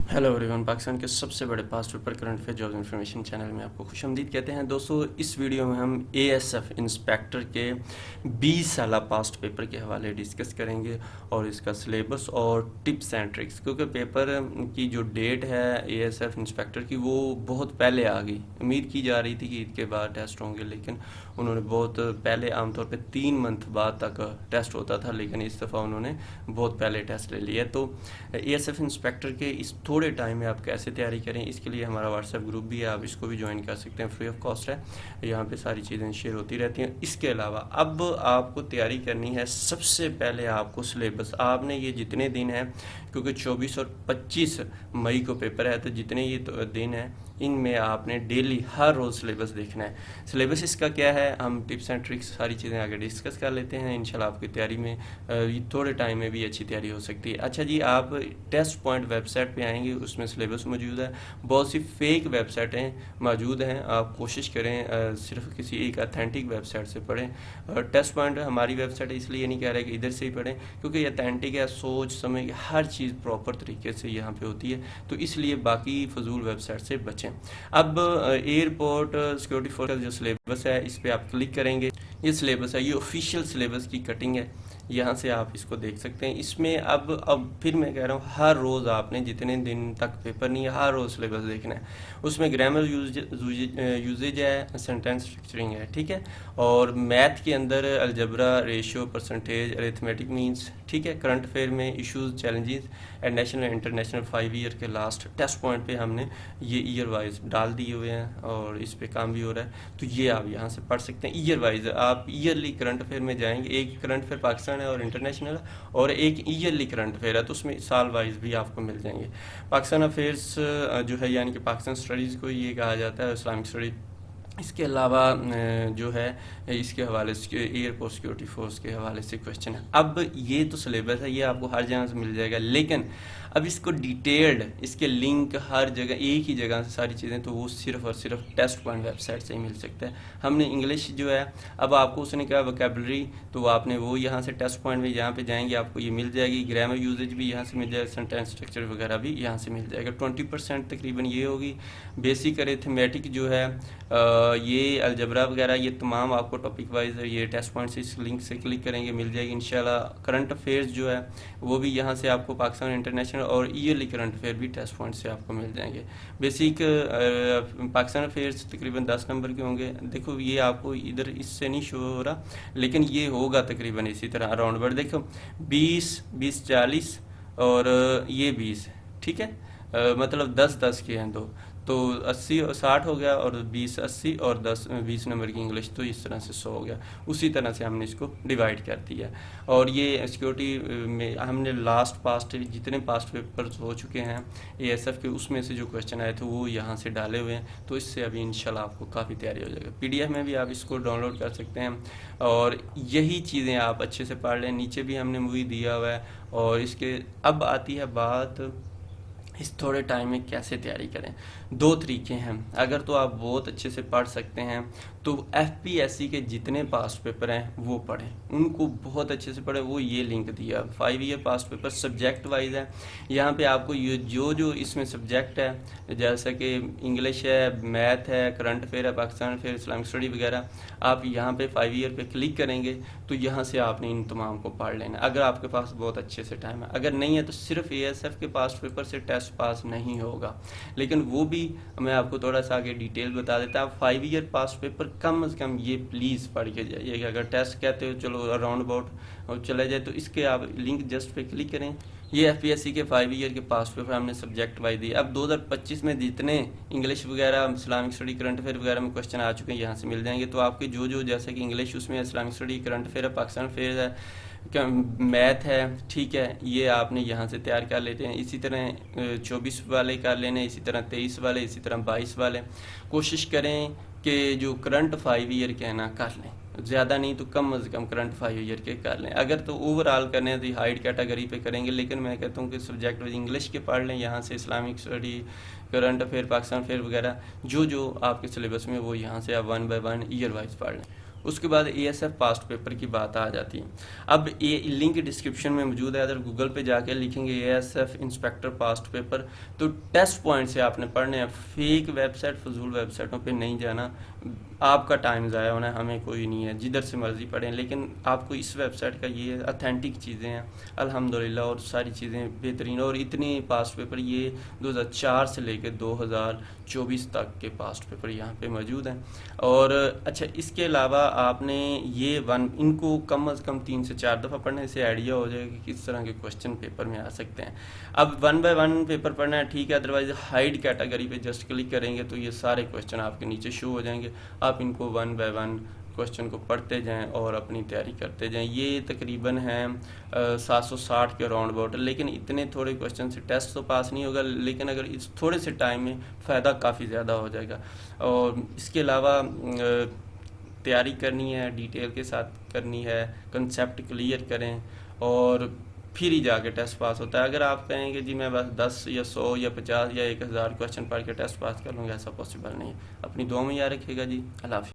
Hello everyone, Pakistan के सबसे बड़े past paper current affair job information channel में आपको खुशामदीद कहते हैं। दोस्तों, इस वीडियो में हम एएसएफ इंस्पेक्टर के 20 साला पास्ट पेपर के हवाले डिस्कस करेंगे और इसका सिलेबस और टिप्स एंड ट्रिक्स, क्योंकि पेपर की जो डेट है एएसएफ इंस्पेक्टर की वो बहुत पहले आ गई। उम्मीद की जा रही थी कि ईद के बाद टेस्ट होंगे, लेकिन उन्होंने बहुत पहले, आमतौर पर 3 मंथ बाद तक टेस्ट होता था, लेकिन इस दफ़ा उन्होंने बहुत पहले टेस्ट ले लिया। तो एएसएफ इंस्पेक्टर के इस थोड़े टाइम में आप कैसे तैयारी करें, इसके लिए हमारा व्हाट्सएप ग्रुप भी है, आप इसको भी ज्वाइन कर सकते हैं, फ्री ऑफ कॉस्ट है। यहाँ पे सारी चीज़ें शेयर होती रहती हैं। इसके अलावा अब आपको तैयारी करनी है। सबसे पहले आपको सिलेबस, आपने ये जितने दिन हैं, क्योंकि 24 और 25 मई को पेपर है, तो जितने ये दिन हैं इनमें आपने डेली हर रोज़ सिलेबस देखना है। सिलेबस इसका क्या है, हम टिप्स एंड ट्रिक्स सारी चीज़ें आगे डिस्कस कर लेते हैं। इंशाल्लाह आपकी तैयारी में थोड़े टाइम में भी अच्छी तैयारी हो सकती है। अच्छा जी, आप टेस्ट पॉइंट वेबसाइट पे आएंगे, उसमें सिलेबस मौजूद है। बहुत सी फेक वेबसाइटें मौजूद हैं, आप कोशिश करें सिर्फ किसी एक अथेंटिक वेबसाइट से पढ़ें। टेस्ट पॉइंट हमारी वेबसाइट है, इसलिए नहीं कह रहे कि इधर से ही पढ़ें, क्योंकि ये अथेंटिक है, सोच समझ हर चीज़ प्रॉपर तरीके से यहाँ पे होती है, तो इसलिए बाकी फजूल वेबसाइट से बचें। अब एयरपोर्ट सिक्योरिटी फोर्स का जो सिलेबस है, इस पर आप क्लिक करेंगे। ये सिलेबस है, ये ऑफिशियल सिलेबस की कटिंग है, यहाँ से आप इसको देख सकते हैं। इसमें अब फिर मैं कह रहा हूँ, हर रोज़ आपने जितने दिन तक पेपर नहीं है, हर रोज़ सिलेबस देखना है। उसमें ग्रामर यूजेज है, सेंटेंस स्ट्रक्चरिंग है, ठीक है, और मैथ के अंदर algebra, ratio, percentage, arithmetic means, ठीक है। करंट अफेयर में issues, challenges and national international 5 year के लास्ट टेस्ट पॉइंट पे हमने ये ईयर वाइज डाल दिए हुए हैं और इस पे काम भी हो रहा है, तो ये आप यहाँ से पढ़ सकते हैं। ईयर वाइज आप ईयरली करंट अफेयर में जाएंगे, एक करंट अफेयर पाकिस्तान है और इंटरनेशनल है, और एक ईयरली करंट अफेयर है, तो उसमें साल वाइज भी आपको मिल जाएंगे। पाकिस्तान अफेयर्स जो है, यानी कि पाकिस्तान स्टडीज़ को ये कहा जाता है, इस्लामिक स्टडी। इसके अलावा जो है, इसके हवाले से एयरपोर्ट सिक्योरिटी फोर्स के हवाले से क्वेश्चन है। अब ये तो सिलेबस है, ये आपको हर जगह से मिल जाएगा, लेकिन अब इसको डिटेल्ड, इसके लिंक हर जगह, एक ही जगह से सारी चीज़ें, तो वो सिर्फ और सिर्फ टेस्ट पॉइंट वेबसाइट से ही मिल सकता है। हमने इंग्लिश जो है, अब आपको उसने कहा वोकैबुलरी, तो आपने वो यहाँ से टेस्ट पॉइंट में यहाँ पे जाएंगे, आपको ये मिल जाएगी। ग्रामर यूजेज भी यहाँ से मिल जाएगा, सेंटेंस स्ट्रक्चर वगैरह भी यहाँ से मिल जाएगा। 20% तकरीबन ये होगी। बेसिक अरिथमेटिक जो है, ये अलजबरा वगैरह, ये तमाम आपको टॉपिक वाइज ये टेस्ट पॉइंट से, इस लिंक से क्लिक करेंगे मिल जाएगी इंशाल्लाह। करंट अफेयर्स जो है वो भी यहाँ से आपको पाकिस्तान इंटरनेशनल और ईयरली करंट अफेयर भी टेस्ट पॉइंट से आपको मिल जाएंगे। बेसिक पाकिस्तान अफेयर्स तकरीबन 10 नंबर के होंगे। देखो, ये आपको इधर इससे नहीं शो हो रहा, लेकिन ये होगा तकरीबन इसी तरह अराउंड बट देखो 20 40 और ये 20, ठीक है। मतलब 10 के हैं दो, तो 80 और 60 हो गया, और 20 80 और 20 नंबर की इंग्लिश, तो इस तरह से 100 हो गया। उसी तरह से हमने इसको डिवाइड कर दिया। और ये सिक्योरिटी में हमने पास्ट जितने पास्ट पेपर्स हो चुके हैं एएसएफ के, उसमें से जो क्वेश्चन आए थे वो यहाँ से डाले हुए हैं, तो इससे अभी इंशाल्लाह आपको काफ़ी तैयारी हो जाएगी। पीडीएफ में भी आप इसको डाउनलोड कर सकते हैं, और यही चीज़ें आप अच्छे से पढ़ लें। नीचे भी हमने मूवी दिया हुआ है। और इसके अब आती है बात, इस थोड़े टाइम में कैसे तैयारी करें। 2 तरीके हैं। अगर तो आप बहुत अच्छे से पढ़ सकते हैं तो एफपीएससी के जितने पास्ट पेपर हैं वो पढ़ें, उनको बहुत अच्छे से पढ़ें। वो ये लिंक दिया, 5 year past paper subject wise है। यहाँ पे आपको ये जो इसमें सब्जेक्ट है, जैसे कि इंग्लिश है, मैथ है, करंट अफेयर है, पाकिस्तान अफेयर, इस्लामिक स्टडी वगैरह, आप यहाँ पे 5 ईयर पे क्लिक करेंगे तो यहाँ से आपने इन तमाम को पढ़ लेना, अगर आपके पास बहुत अच्छे से टाइम है। अगर नहीं है तो सिर्फ एएसएफ के पास्ट पेपर से टेस्ट पास नहीं होगा, लेकिन वो भी मैं आपको थोड़ा सा आगे डिटेल बता देता। आप 5 ईयर पास्ट पेपर कम से कम ये प्लीज़ पढ़ के जाइए। अगर टेस्ट कहते हो चलो अराउंड अबाउट और चले जाए, तो इसके आप लिंक जस्ट पे क्लिक करें। ये एफपीएससी के 5 ईयर के पास्ट पेपर हमने सब्जेक्ट वाइज दिए। अब 2025 में जितने इंग्लिश वगैरह, इस्लामिक स्टडी, करंट अफेयर वगैरह में क्वेश्चन आ चुके हैं, यहाँ से मिल जाएंगे। तो आपके जो जैसे कि इंग्लिश उसमें इस्लामिक स्टडी, करंट अफेयर है, पाकिस्तान अफेयर है, मैथ है, ठीक है, ये आपने यहाँ से तैयार कर लेते हैं। इसी तरह 24 वाले कर लेने, इसी तरह 23 वाले, इसी तरह 22 वाले। कोशिश करें कि जो करंट 5 ईयर के हैं ना कर लें, ज़्यादा नहीं तो कम से कम करंट 5 ईयर के कर लें। अगर तो ओवरऑल करने हैं तो हाइट कैटेगरी पे करेंगे, लेकिन मैं कहता हूँ कि सब्जेक्ट वाइज इंग्लिश के पढ़ लें, यहाँ से Islamic study, current affair, Pakistan affair वगैरह जो आपके सिलेबस में, वो यहाँ से आप 1 बाय 1 ईयर वाइज पढ़ लें। उसके बाद ASF पास्ट पेपर की बात आ जाती है। अब ये लिंक डिस्क्रिप्शन में मौजूद है, अगर गूगल पे जाके लिखेंगे ASF इंस्पेक्टर पास्ट पेपर तो टेस्ट पॉइंट से आपने पढ़ने हैं, फेक वेबसाइट फजूल वेबसाइटों पे नहीं जाना, आपका टाइम ज़ाया होना है, हमें कोई नहीं है, जिधर से मर्ज़ी पढ़ें, लेकिन आपको इस वेबसाइट का ये ऑथेंटिक चीज़ें हैं अल्हम्दुलिल्लाह, और सारी चीज़ें बेहतरीन, और इतने पास्ट पेपर ये 2004 से लेकर 2024 तक के पास्ट पेपर यहाँ पे मौजूद हैं। और अच्छा, इसके अलावा आपने ये इनको कम अज़ कम 3 से 4 दफ़ा पढ़ने से आइडिया हो जाएगा कि किस तरह के क्वेश्चन पेपर में आ सकते हैं। अब 1 बाय 1 पेपर पढ़ना है ठीक है, अदरवाइज हाइड कैटेगरी पे जस्ट क्लिक करेंगे तो ये सारे क्वेश्चन आपके नीचे शो हो जाएंगे, आप इनको 1 बाय 1 क्वेश्चन को पढ़ते जाएं और अपनी तैयारी करते जाएं। ये तकरीबन हैं 760 के राउंड अबाउट, लेकिन इतने थोड़े क्वेश्चन से टेस्ट तो पास नहीं होगा, लेकिन अगर इस थोड़े से टाइम में फ़ायदा काफ़ी ज़्यादा हो जाएगा। और इसके अलावा तैयारी करनी है, डिटेल के साथ करनी है, कंसेप्ट क्लियर करें और फिर ही जाके टेस्ट पास होता है। अगर आप कहें कि जी मैं बस 10 या 100 या 50 या 1000 क्वेश्चन पढ़ के टेस्ट पास कर लूँगा, ऐसा पॉसिबल नहीं है। अपनी दुआ में याद रखिएगा जी। अल्लाह हाफ़िज़।